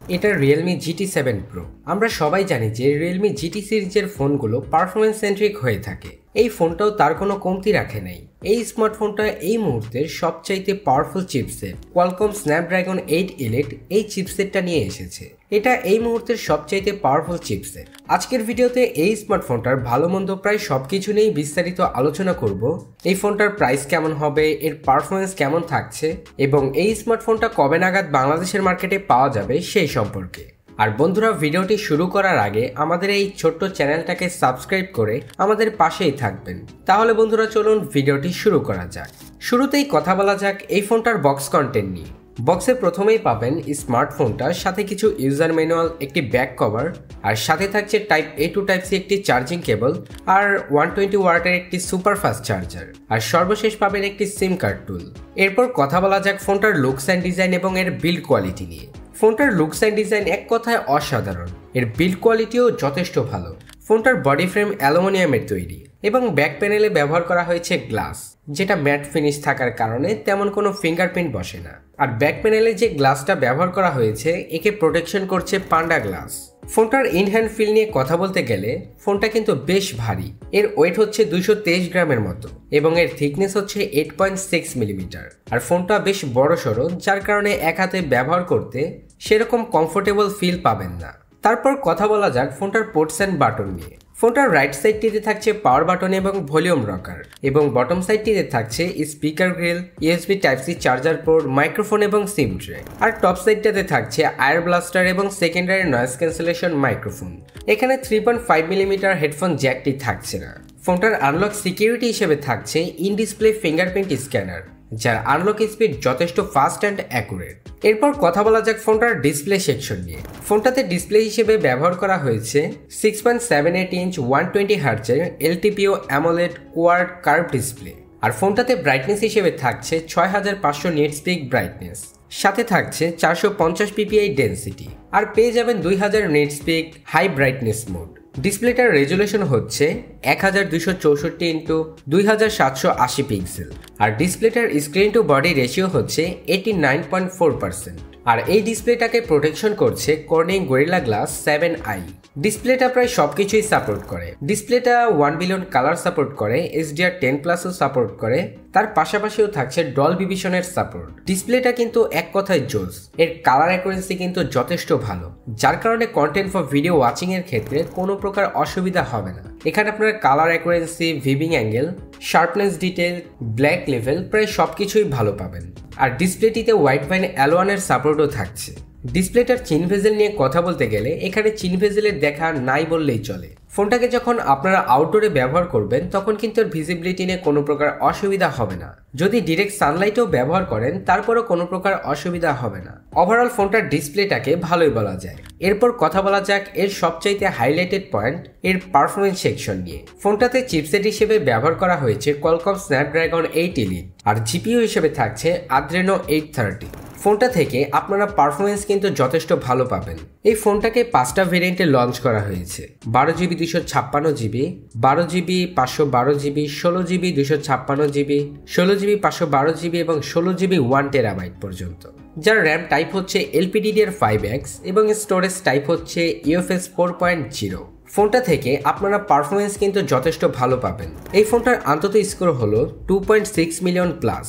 এটা Realme GT7 Pro। আমরা সবাই জানি যে Realme GT সিরিজের ফোনগুলো পারফরম্যান্স সেন্ট্রিক হয়ে থাকে। এই ফোনটাও তার কোনো কমতি রাখে নাই। এই স্মার্টফোনটা এই মুহূর্তের সবচাইতে powerful chipset Qualcomm Snapdragon 8 Elite এই চিপসেটটা নিয়ে এসেছে। এটা এই মুহূর্তের সবচাইতে পাওয়ারফুল চিপসেট। আজকের ভিডিওতে এই স্মার্টফোনটার ভালো মন্দ প্রায় সবকিছু নিয়েই বিস্তারিত আলোচনা করব। এই ফোনটার প্রাইস কেমন হবে, এর পারফরম্যান্স কেমন থাকছে এবং এই স্মার্টফোনটা কবে নাগাদ বাংলাদেশের মার্কেটে পাওয়া যাবে সেই সম্পর্কে। আর বন্ধুরা, ভিডিওটি শুরু করার আগে আমাদের এই ছোট্ট চ্যানেলটাকে সাবস্ক্রাইব করে আমাদের পাশেই থাকবেন। তাহলে বন্ধুরা চলুন ভিডিওটি শুরু করা যাক। শুরুতেই কথা বলা যাক এই ফোনটার বক্স কন্টেন্ট নিয়ে। বক্সে প্রথমেই পাবেন স্মার্টফোনটার সাথে কিছু ইউজার ম্যানুয়াল, একটি ব্যাক কভার, আর সাথে থাকছে type A to type C একটি চার্জিং কেবল, আর 120 ওয়াটের একটি সুপার ফাস্ট চার্জার, আর সর্বশেষ পাবেন একটি সিম কার্ড টুল। এরপর কথা বলা যাক ফোনটার লুকস অ্যান্ড ডিজাইন এবং এর বিল্ড কোয়ালিটি নিয়ে। ফোনটার লুকস অ্যান্ড ডিজাইন এক কথায় অসাধারণ। এর বিল্ড কোয়ালিটিও যথেষ্ট ভালো। ফোনটার বডি ফ্রেম অ্যালুমিনিয়ামের তৈরি এবং ব্যাক প্যানেলে ব্যবহার করা হয়েছে গ্লাস, যেটা ম্যাট ফিনিশ থাকার কারণে তেমন কোনো ফিঙ্গারপ্রিন্ট বসে না। আর ব্যাক প্যানেলে যে গ্লাসটা ব্যবহার করা হয়েছে একে প্রোটেকশন করছে পান্ডা গ্লাস। ফোনটার ইন হ্যান্ড ফিল নিয়ে কথা বলতে গেলে ফোনটা কিন্তু বেশ ভারী। এর ওয়েট হচ্ছে 223 গ্রামের মতো এবং এর থিকনেস হচ্ছে 8.6 মিলিমিটার। আর ফোনটা বেশ বড় সড়ো, যার কারণে এক হাতে ব্যবহার করতে সেরকম কমফোর্টেবল ফিল পাবেন না। তারপর কথা বলা যাক ফোনটার পোর্টস অ্যান্ড বাটন নিয়ে। ফোনটার রাইট সাইডটিতে থাকছে পাওয়ার বাটন এবং ভলিউম রকার, এবং বটম সাইডটিতে থাকছে speaker grill, USB type C charger port, microphone এবং সিম ট্রে। আর টপ সাইডটাতে থাকছে আয়ার ব্লাস্টার এবং সেকেন্ডারি নয়েজ ক্যান্সেলেশন মাইক্রোফোন। এখানে 3.5 মিলিমিটার হেডফোন জ্যাকটি থাকছে না। ফোনটার আনলক সিকিউরিটি হিসেবে থাকছে ইন ডিসপ্লে ফিঙ্গারপ্রিন্ট স্ক্যানার, যার আনলক স্পিড যথেষ্ট ফাস্ট অ্যান্ড অ্যাকুরেট। এরপর কথা বলা যাক ফোনটার ডিসপ্লে সেকশন নিয়ে। ফোনটাতে ডিসপ্লে হিসেবে ব্যবহার করা হয়েছে 6.78 ইঞ্চ 120 হার্জের LTPO AMOLED quad curve display. আর ফোনটাতে ব্রাইটনেস হিসেবে থাকছে 6500 নিটস পিক ব্রাইটনেস, সাথে থাকছে 450 ppi ডেন্সিটি, আর পেয়ে যাবেন 2000 nits peak high brightness mode. ডিসপ্লেটার রেজুলেশন হচ্ছে 1264 ইন্টু 2780 পিক্সেল, আর ডিসপ্লেটার স্ক্রিন টু বডি রেশিও হচ্ছে 89.4%। আর এই ডিসপ্লেটাকে প্রোটেকশন করছে কর্নিং গরিলা গ্লাস 7i। ডিসপ্লেটা প্রায় সবকিছুই সাপোর্ট করে। ডিসপ্লেটা 1 বিলিয়ন কালার সাপোর্ট করে, HDR10+ও সাপোর্ট করে, তার পাশাপাশিও থাকছে ডলবি ভিশনের সাপোর্ট। ডিসপ্লেটা কিন্তু এক কথায় জোস। এর কালার অ্যাকুরেন্সি কিন্তু যথেষ্ট ভালো, যার কারণে কন্টেন্ট ফর ভিডিও ওয়াচিং এর ক্ষেত্রে কোনো প্রকার অসুবিধা হবে না। এখানে আপনার colour accuracy, viewing angle, sharpness detail, black level প্রায় সবকিছুই ভালো পাবেন। আর ডিসপ্লেটিতে হোয়াইট পাইন অ্যালোয়ানের সাপোর্টও থাকছে। ডিসপ্লেটার চিন ভেজেল নিয়ে কথা বলতে গেলে এখানে চিন ভেজেলের দেখা নাই বললেই চলে। ফোনটাকে যখন আপনারা আউটডোরে ব্যবহার করবেন তখন কিন্তু এর ভিজিবিলিটি নিয়ে কোনো প্রকার অসুবিধা হবে না। যদি ডিরেক্ট সানলাইটেও ব্যবহার করেন তারপরও কোনো প্রকার অসুবিধা হবে না। ওভারঅল ফোনটার ডিসপ্লেটাকে ভালোই বলা যায়। এরপর কথা বলা যাক এর সবচাইতে হাইলাইটেড পয়েন্ট, এর পারফরমেন্স সেকশন নিয়ে। ফোনটাতে চিপসেট হিসেবে ব্যবহার করা হয়েছে Qualcomm Snapdragon 8 Elite, আর জিপিইউ হিসেবে থাকছে Adreno 830। ফোনটা থেকে আপনারা পারফরমেন্স কিন্তু যথেষ্ট ভালো পাবেন। এই ফোনটাকে 5টা ভেরিয়েন্টে লঞ্চ করা হয়েছে: 12GB 256GB, 12GB 512GB, 16GB 256GB, 16GB 512GB এবং 16GB 1TB পর্যন্ত, যার র্যাম টাইপ হচ্ছে LPDDR5X এবং স্টোরেজ টাইপ হচ্ছে UFS 4.0। ফোনটা থেকে আপনারা পারফরমেন্স কিন্তু যথেষ্ট ভালো পাবেন। এই ফোনটার আন্তত স্কোর হলো 2.6 মিলিয়ন প্লাস,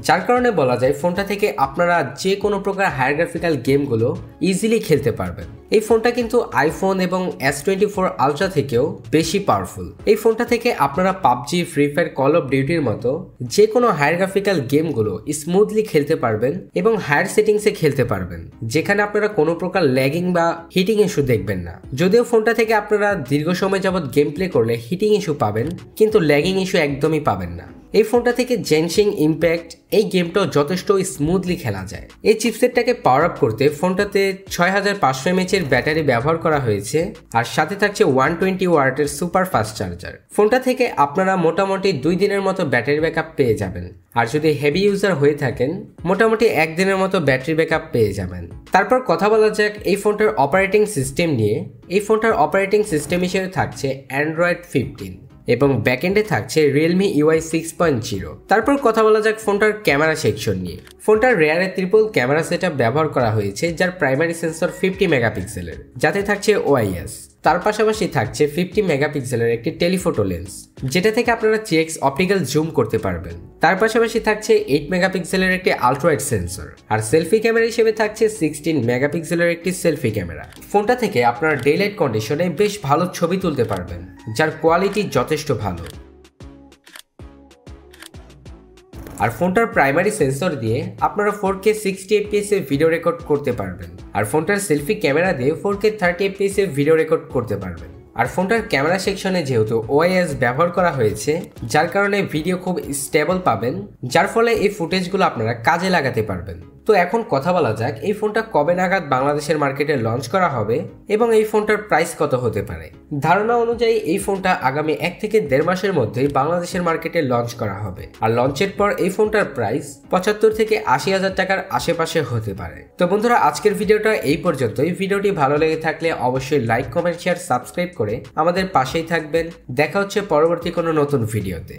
যার কারণে বলা যায় ফোনটা থেকে আপনারা যে কোনো প্রকার হায়ার গ্রাফিক্যাল গেমগুলো ইজিলি খেলতে পারবেন। এই ফোনটা কিন্তু আইফোন এবং S24 আলট্রা থেকেও বেশি পাওয়ারফুল। এই ফোনটা থেকে আপনারা PUBG, free fire, call of ডিউটির মতো যে কোনো হায়ার গ্রাফিক্যাল গেমগুলো স্মুথলি খেলতে পারবেন এবং হায়ার সেটিংসে খেলতে পারবেন, যেখানে আপনারা কোনো প্রকার ল্যাগিং বা হিটিং ইস্যু দেখবেন না। যদিও ফোনটা থেকে আপনারা দীর্ঘ সময় যাবত গেম প্লে করলে হিটিং ইস্যু পাবেন, কিন্তু ল্যাগিং ইস্যু একদমই পাবেন না। এই ফোনটা থেকে জেনশিং ইম্প্যাক্ট এই গেমটাও যথেষ্ট স্মুথলি খেলা যায়। এই চিপসেটটাকে পাওয়ার আপ করতে ফোনটাতে 6500 mAh এর ব্যাটারি ব্যবহার করা হয়েছে, আর সাথে থাকছে 120 ওয়াটের সুপার ফাস্ট চার্জার। ফোনটা থেকে আপনারা মোটামুটি 2 দিনের মতো ব্যাটারি ব্যাকআপ পেয়ে যাবেন, আর যদি হেভি ইউজার হয়ে থাকেন মোটামুটি 1 দিনের মতো ব্যাটারি ব্যাকআপ পেয়ে যাবেন। তারপর কথা বলা যাক এই ফোনটার অপারেটিং সিস্টেম নিয়ে। এই ফোনটার অপারেটিং সিস্টেম হিসেবে থাকছে Android 15। এবং ব্যাকএন্ডে থাকছে Realme UI 6.0। তারপর কথা বলা যাক ফোনটার ক্যামেরা সেকশন নিয়ে। ফোনটার রেয়ারে ট্রিপল ক্যামেরা সেটআপ ব্যবহার করা হয়েছে, যার প্রাইমারি সেন্সর 50 মেগাপিক্সেলের, যাতে থাকছে OIS। তার পাশাপাশি থাকছে 50 মেগাপিক্সেলের একটি টেলিফোটো লেন্স, যেটা থেকে আপনারা 3x অপটিক্যাল জুম করতে পারবেন। তার পাশাপাশি থাকছে 8 মেগাপিক্সেলের একটি আলট্রাওয়াইড সেন্সর, আর সেলফি ক্যামেরা হিসেবে থাকছে 16 মেগাপিক্সেলের একটি সেলফি ক্যামেরা। ফোনটা থেকে আপনারা ডে লাইট কন্ডিশনে বেশ ভালো ছবি তুলতে পারবেন, যার কোয়ালিটি যথেষ্ট ভালো। আর ফোনটার প্রাইমারি সেন্সর দিয়ে আপনারা 4K 60 fps এ ভিডিও রেকর্ড করতে পারবেন, আর ফোনটার সেলফি ক্যামেরা দিয়ে 4K 30 fps এ ভিডিও রেকর্ড করতে পারবেন। আর ফোনটার ক্যামেরা সেকশনে যেহেতু OIS ব্যবহার করা হয়েছে, যার কারণে ভিডিও খুব স্টেবল পাবেন, যার ফলে এই ফুটেজগুলো আপনারা কাজে লাগাতে পারবেন। তো এখন কথা বলা যাক এই ফোনটা কবে নাগাদ বাংলাদেশের মার্কেটে লঞ্চ করা হবে এবং এই ফোনটার প্রাইস কত হতে পারে। ধারণা অনুযায়ী এই ফোনটা আগামী 1 থেকে 1.5 মাসের মধ্যেই বাংলাদেশের মার্কেটে লঞ্চ করা হবে, আর লঞ্চের পর এই ফোনটার প্রাইস 75 থেকে 80,000 টাকার আশেপাশে হতে পারে। তো বন্ধুরা, আজকের ভিডিওটা এই পর্যন্তই। ভিডিওটি ভালো লেগে থাকলে অবশ্যই লাইক, কমেন্ট, শেয়ার, সাবস্ক্রাইব করে আমাদের পাশেই থাকবেন। দেখা হচ্ছে পরবর্তী কোনো নতুন ভিডিওতে।